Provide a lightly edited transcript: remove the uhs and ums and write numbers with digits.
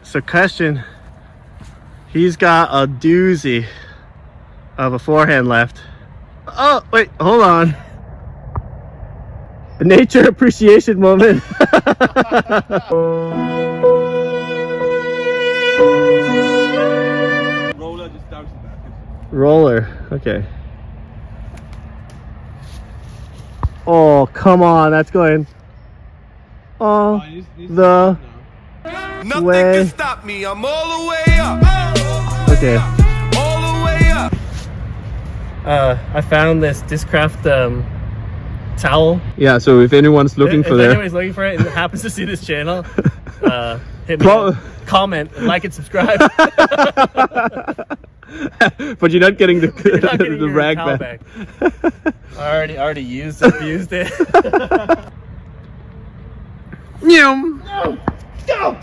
So question, he's got a doozy of a forehand left. Oh, wait, hold on. A nature appreciation moment. Roller just down to the back. Roller, okay. Oh, come on, that's going. Oh, the Nothing way. can stop me. I'm all the way up. Okay. All the way up. I found this Discraft towel. Yeah, so if anyone's looking If for that, anybody's looking for it and happens to see this channel, hit me up, comment, like, and subscribe. but you're not getting the, You're not getting the your rag towel back. I already used it, abused it. Nyum. Go!